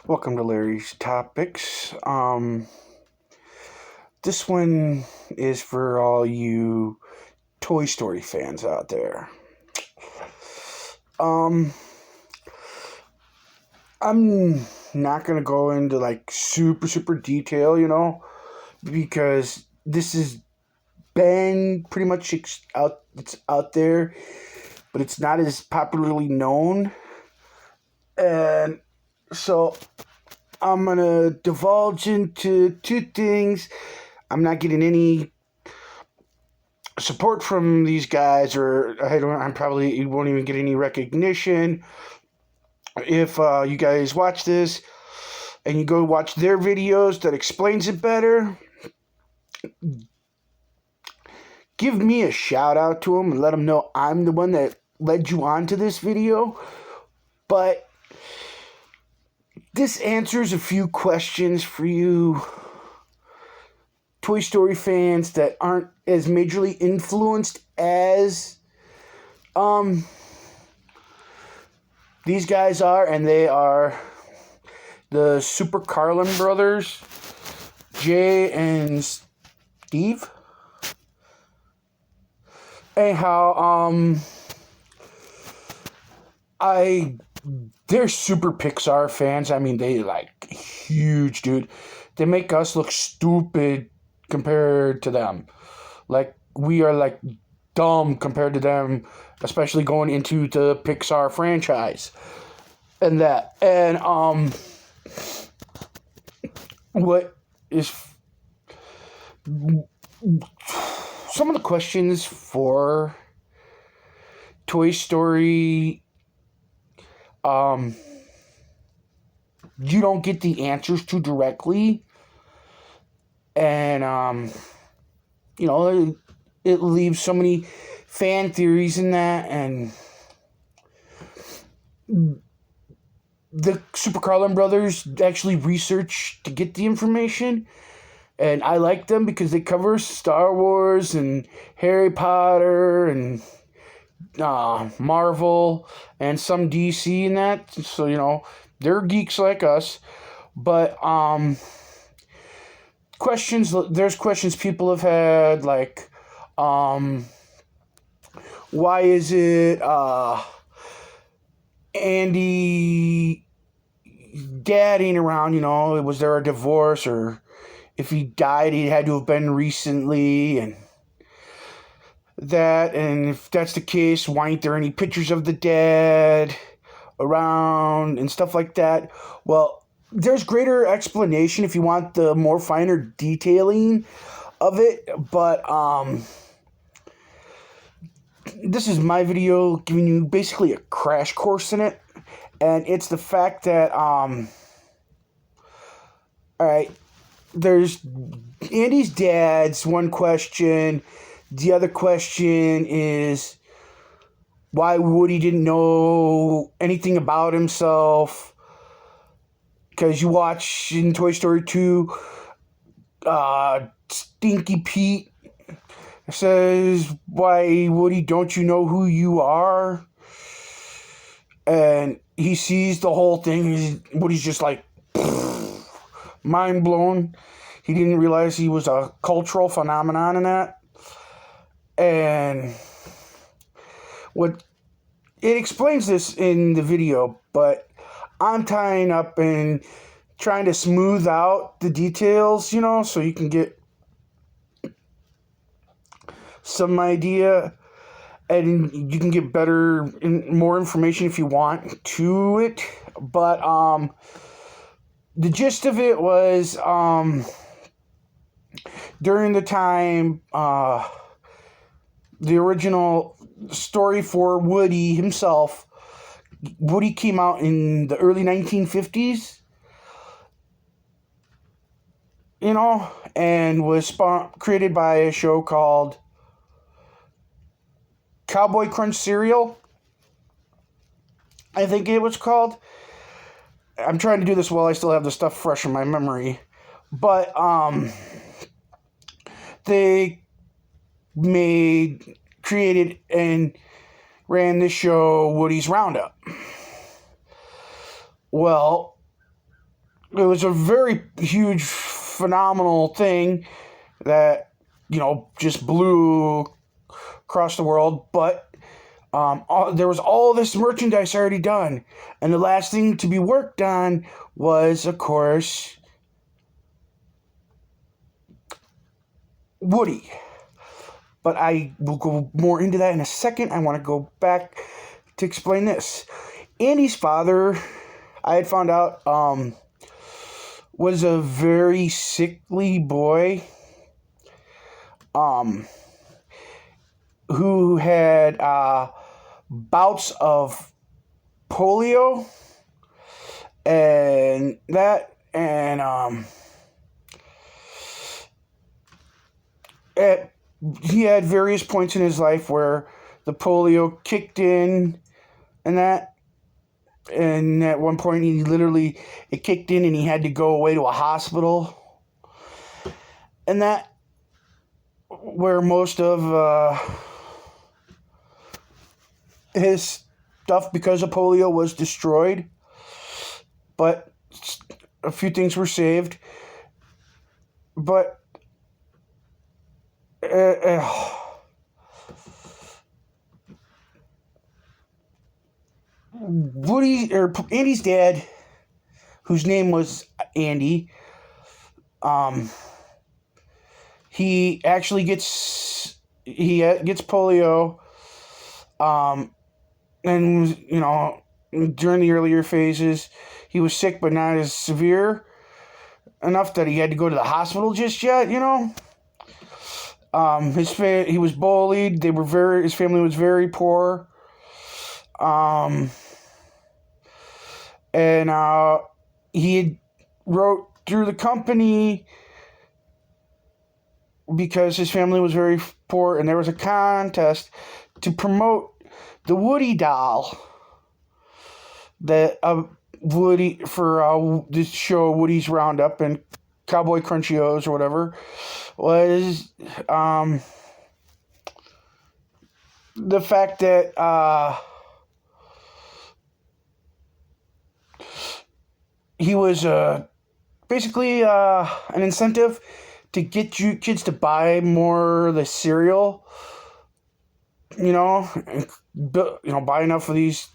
Welcome to Larry's Topics. This one is for all you Toy Story fans out there. Um, I'm not gonna go into like super detail, because this has been pretty much out. It's out there, but it's not as popularly known, and so I'm gonna divulge into two things. I'm not getting any support from these guys, or I'm probably you won't even get any recognition if you guys watch this and you go watch their videos that explains it better. Give me a shout out to them and let them know I'm the one that led you on to this video. But this answers a few questions for you Toy Story fans that aren't as majorly influenced as these guys are, and they are the Super Carlin brothers, Jay and Steve. Anyhow, they're super Pixar fans. I mean, they like huge, dude. They make us look stupid compared to them. Like, we are like dumb compared to them, especially going into the Pixar franchise and that. And what is some of the questions for Toy Story, you don't get the answers to directly, and it leaves so many fan theories in that, and the Super Carlin brothers actually research to get the information, and I like them because they cover Star Wars and Harry Potter and Marvel and some DC and that. So, they're geeks like us. But there's questions people have had, like why is it Andy dad ain't around, was there a divorce, or if he died he had to have been recently, and if that's the case, why ain't there any pictures of the dad around and stuff like that? Well, there's greater explanation if you want the more finer detailing of it, but this is my video giving you basically a crash course in it, and it's the fact that alright, there's Andy's dad's one question. The other question is why Woody didn't know anything about himself. Because you watch in Toy Story 2, Stinky Pete says, why, Woody, don't you know who you are? And he sees the whole thing. Woody's just like, mind blown. He didn't realize he was a cultural phenomenon in that. And what it explains this in the video, but I'm tying up and trying to smooth out the details, so you can get some idea, and you can get better and more information if you want to it. But the gist of it was during the time the original story for Woody himself, Woody came out in the early 1950s, and was created by a show called Cowboy Crunch Cereal, I think it was called. I'm trying to do this while I still have the stuff fresh in my memory. But they created and ran the show Woody's Roundup. Well, it was a very huge, phenomenal thing that, just blew across the world. But there was all this merchandise already done. And the last thing to be worked on was, of course, Woody. But I will go more into that in a second. I want to go back to explain this. Andy's father, I had found out, was a very sickly boy who had bouts of polio and he had various points in his life where the polio kicked in and at one point it kicked in and he had to go away to a hospital, and that where most of his stuff because of polio was destroyed, but a few things were saved. But Andy's dad, whose name was Andy, he actually gets polio, and during the earlier phases he was sick, but not as severe enough that he had to go to the hospital just yet. He was bullied. His family was very poor. And he had wrote through the company because his family was very poor, and there was a contest to promote the Woody doll that Woody for this show Woody's Roundup and Cowboy Crunchios or whatever was the fact that he was basically an incentive to get you kids to buy more of the cereal, buy enough of these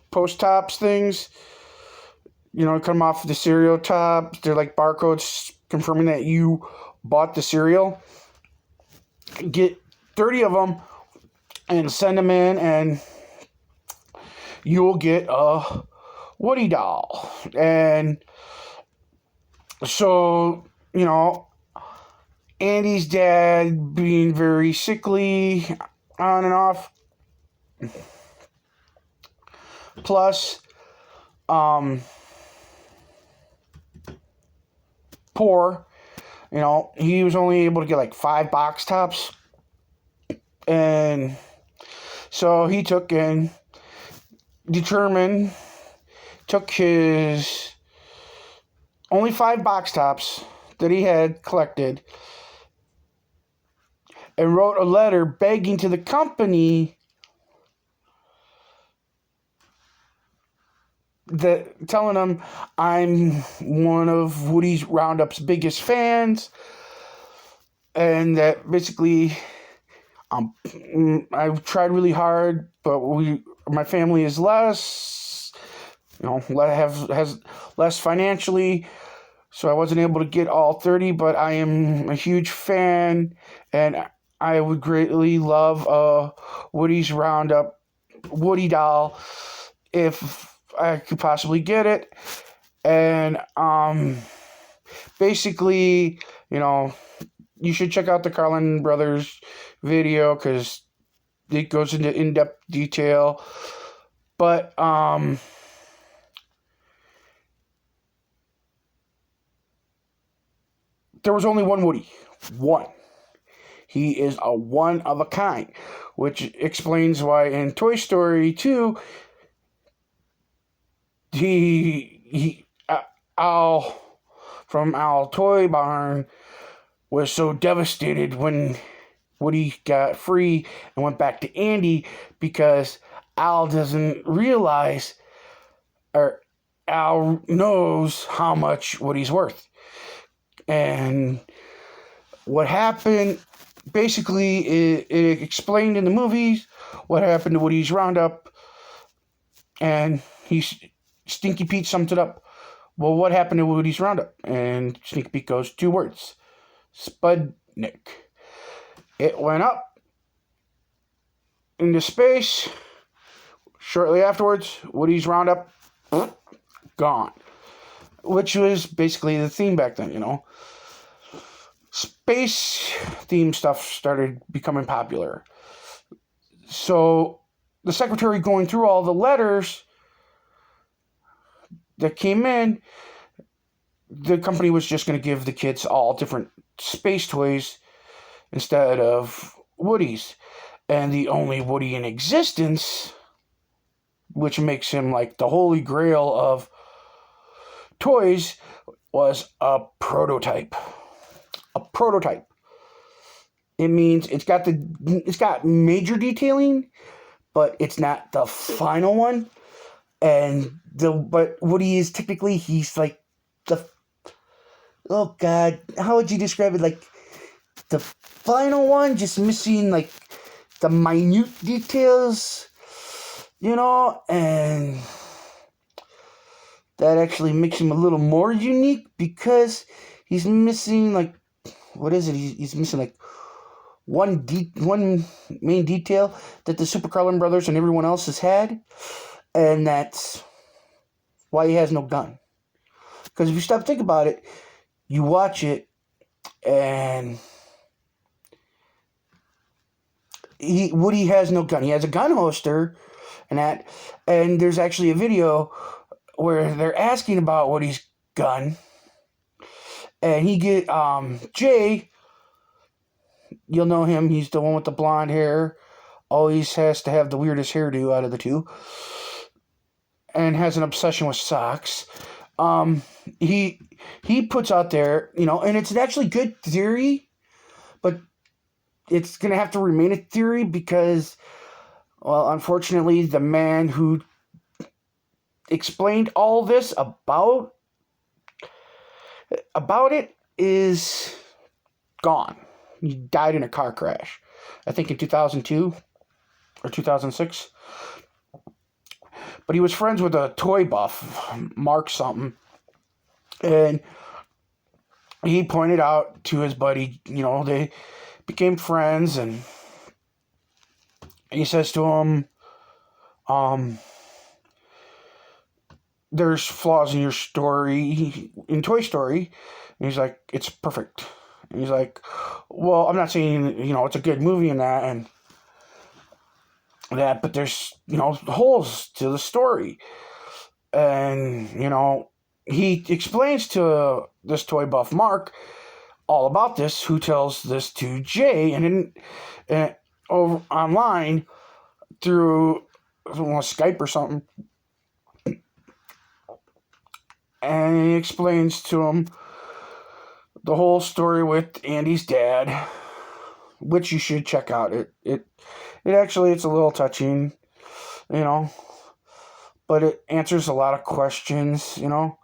post tops things, come off the cereal tops. They're like barcodes confirming that you bought the cereal. Get 30 of them and send them in, and you'll get a Woody doll. And so, Andy's dad being very sickly on and off, plus poor, he was only able to get like 5 box tops, and so he took his only 5 box tops that he had collected and wrote a letter begging to the company telling them, I'm one of Woody's Roundup's biggest fans, and that basically I've tried really hard, but my family is less, has less financially, so I wasn't able to get all 30, but I am a huge fan, and I would greatly love a Woody's Roundup Woody doll if I could possibly get it. And basically, you should check out the Carlin Brothers video because it goes into in-depth detail. But there was only one Woody. One. He is a one of a kind, which explains why in Toy Story 2, Al from Al Toy Barn was so devastated when Woody got free and went back to Andy, because Al doesn't realize, or Al knows how much Woody's worth. And what happened, basically, it explained in the movies what happened to Woody's Roundup. And Stinky Pete summed it up. Well, what happened to Woody's Roundup? And Stinky Pete goes, 2 words. Sputnik. It went up into space. Shortly afterwards, Woody's Roundup, gone. Which was basically the theme back then, you know. Space theme stuff started becoming popular. So the secretary going through all the letters that came in, the company was just going to give the kids all different space toys instead of Woody's. And the only Woody in existence, which makes him like the holy grail of toys, was a prototype. A prototype. It means it's got major detailing, but it's not the final one. But Woody is technically, he's like oh God, how would you describe it? Like the final one, just missing like the minute details, you know, and that actually makes him a little more unique because he's missing like, what is it? He's missing like one main detail that the Super Carlin brothers and everyone else has had, and that's why he has no gun. Because if you stop to think about it, you watch it, and Woody has no gun. He has a gun holster, and there's actually a video where they're asking about Woody's gun, and Jay, you'll know him, he's the one with the blonde hair, always has to have the weirdest hairdo out of the two, and has an obsession with socks. He puts out there, you know, and it's an actually good theory, but it's going to have to remain a theory because, well, unfortunately, the man who explained all this about it is gone. He died in a car crash, I think in 2002 or 2006. But he was friends with a toy buff, Mark something, and he pointed out to his buddy, you know, they became friends, and he says to him, there's flaws in your story, in Toy Story. And he's like, it's perfect. And he's like, well, I'm not saying, you know, it's a good movie and that, but there's, you know, holes to the story. And, you know, he explains to this toy buff Mark all about this, who tells this to Jay, and over online through Skype or something. And he explains to him the whole story with Andy's dad, which you should check out. It actually, it's a little touching, you know, but it answers a lot of questions, you know.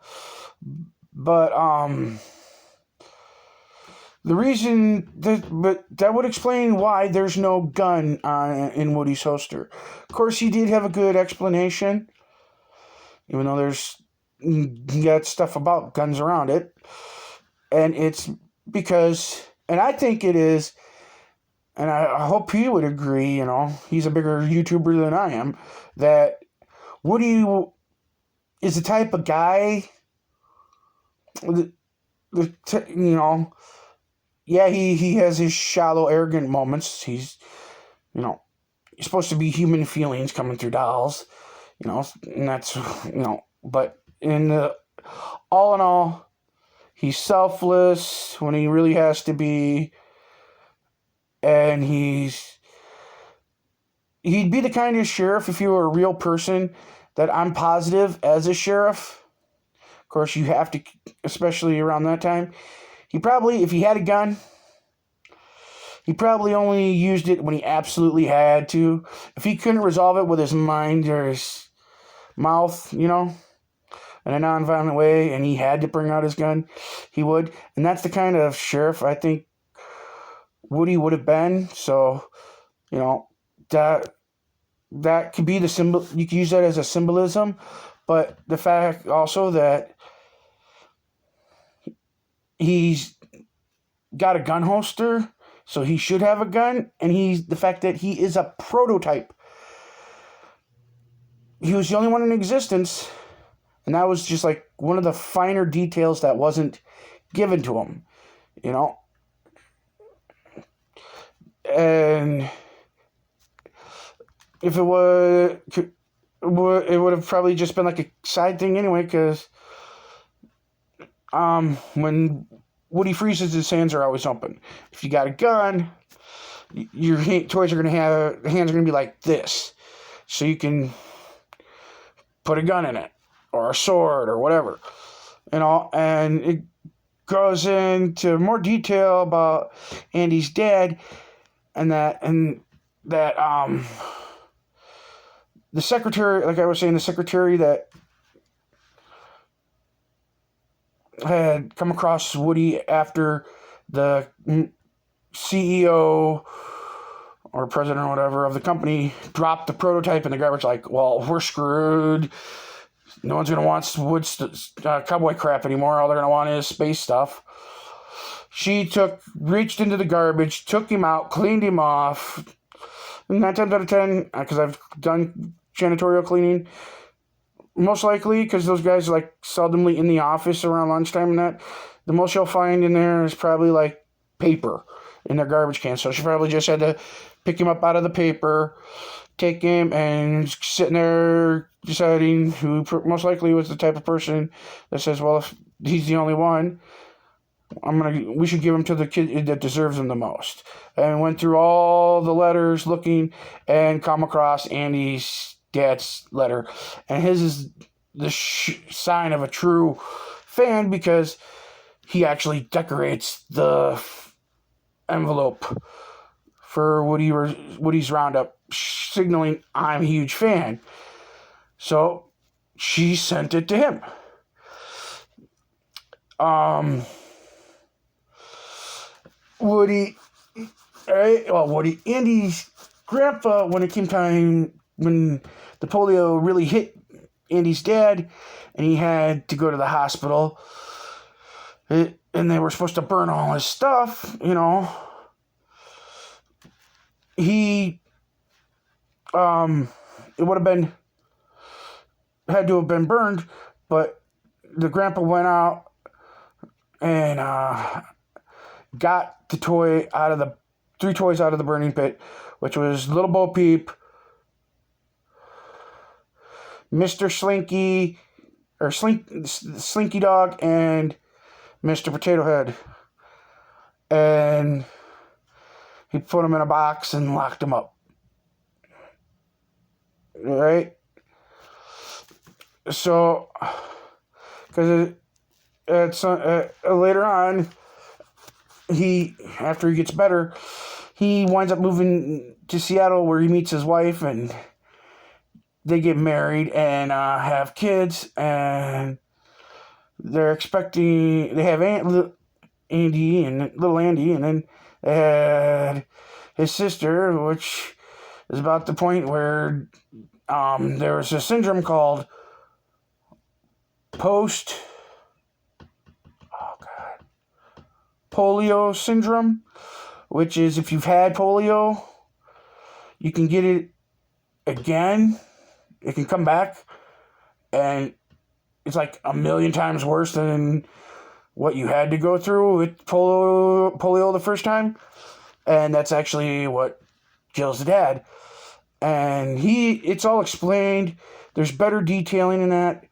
But the reason that would explain why there's no gun in Woody's holster. Of course, he did have a good explanation, even though there's got stuff about guns around it. And it's because, and I think it is, and I hope he would agree, you know, he's a bigger YouTuber than I am, that Woody is the type of guy, you know, yeah, he has his shallow, arrogant moments. He's, you know, he's supposed to be human feelings coming through dolls, you know, and that's, you know, but all in all, he's selfless when he really has to be, and he'd be the kind of sheriff, if you were a real person, that I'm positive as a sheriff. Of course, you have to, especially around that time, he probably, if he had a gun, he probably only used it when he absolutely had to. If he couldn't resolve it with his mind or his mouth, you know, in a non-violent way and he had to bring out his gun, he would. And that's the kind of sheriff I think Woody would have been. So, you know, that could be the symbol. You could use that as a symbolism, but the fact also that he's got a gun holster, so he should have a gun, and the fact that he is a prototype. He was the only one in existence, and that was just like one of the finer details that wasn't given to him, you know. And if it would have probably just been like a side thing anyway, because when Woody freezes, his hands are always open. If you got a gun, your toys are the hands are gonna be like this, so you can put a gun in it or a sword or whatever, you know. And it goes into more detail about Andy's dad, and that the secretary, like I was saying, the secretary that had come across Woody after the CEO or president or whatever of the company dropped the prototype in the garbage, like, well, we're screwed. No one's going to want Wood's cowboy crap anymore. All they're going to want is space stuff. She reached into the garbage, took him out, cleaned him off. 9 times out of 10, because I've done janitorial cleaning, most likely, because those guys are like seldomly in the office around lunchtime and that, the most you'll find in there is probably like paper in their garbage can. So she probably just had to pick him up out of the paper, take him, and sitting there deciding who most likely was the type of person that says, well, if he's the only one, we should give him to the kid that deserves him the most. And went through all the letters looking and come across Andy's dad's letter. And his is the sign of a true fan, because he actually decorates the envelope for Woody's Roundup, signaling I'm a huge fan. So she sent it to him. Andy's grandpa, when it came time, when the polio really hit Andy's dad, and he had to go to the hospital, and they were supposed to burn all his stuff, you know, it would have had to have been burned, but the grandpa went out and got the three toys out of the burning pit, which was Little Bo Peep, Mr. Slinky, or Slinky Dog, and Mr. Potato Head. And he put them in a box and locked them up. Right? So, because later on, after he gets better, he winds up moving to Seattle, where he meets his wife, and they get married and have kids, and they have Andy and little Andy, and then they had his sister, which is about the point where there was a syndrome called polio syndrome, which is if you've had polio, you can get it again. It can come back, and it's like 1,000,000 times worse than what you had to go through with polio the first time. And that's actually what kills the dad. And it's all explained. There's better detailing in that,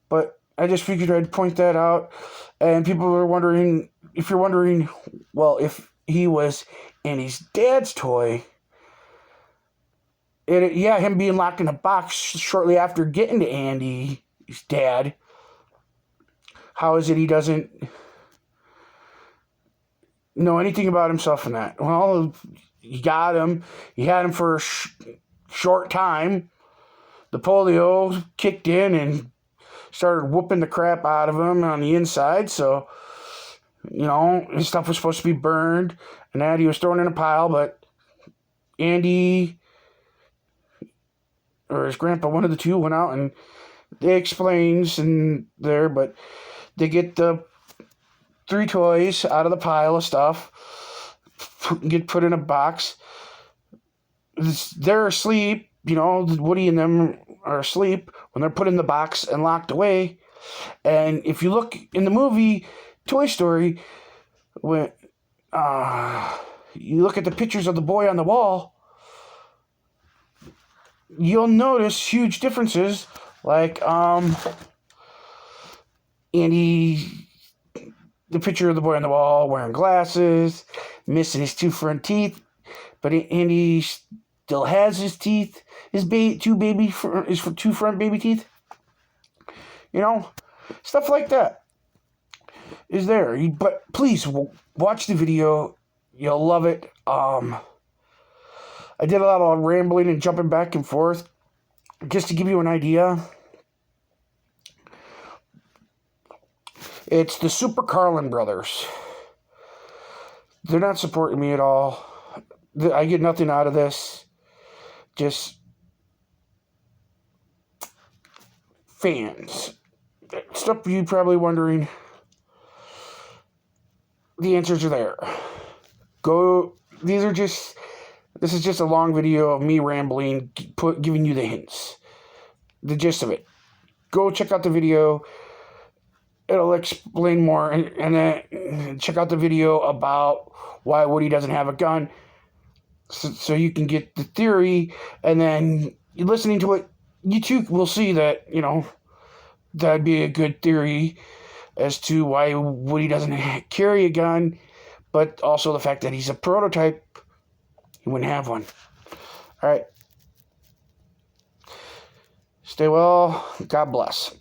but I just figured I'd point that out. And people are wondering, if you're wondering, well, if he was Andy's dad's toy, him being locked in a box shortly after getting to Andy's dad, how is it he doesn't know anything about himself in that? Well, you got him. You had him for a short time. The polio kicked in and started whooping the crap out of him on the inside. So, his stuff was supposed to be burned, and that he was thrown in a pile. But Andy or his grandpa, one of the two, went out and they explains in there, but they get the 3 toys out of the pile of stuff, get put in a box. They're asleep, Woody and them are asleep when they're put in the box and locked away. And if you look in the movie Toy Story, when you look at the pictures of the boy on the wall, you'll notice huge differences. Like Andy, the picture of the boy on the wall wearing glasses, missing his 2 front teeth, but Andy still has his teeth, his 2 front baby teeth. Stuff like that is there. But please watch the video. You'll love it. I did a lot of rambling and jumping back and forth just to give you an idea. It's the Super Carlin brothers. They're not supporting me at all. I get nothing out of this. Just fans. Stuff you probably wondering. The answers are there. This is just a long video of me rambling, giving you the hints. The gist of it. Go check out the video. It'll explain more. And then check out the video about why Woody doesn't have a gun. So you can get the theory. And then listening to it, you too will see that, that'd be a good theory as to why Woody doesn't carry a gun. But also the fact that he's a prototype. He wouldn't have one. All right. Stay well. God bless.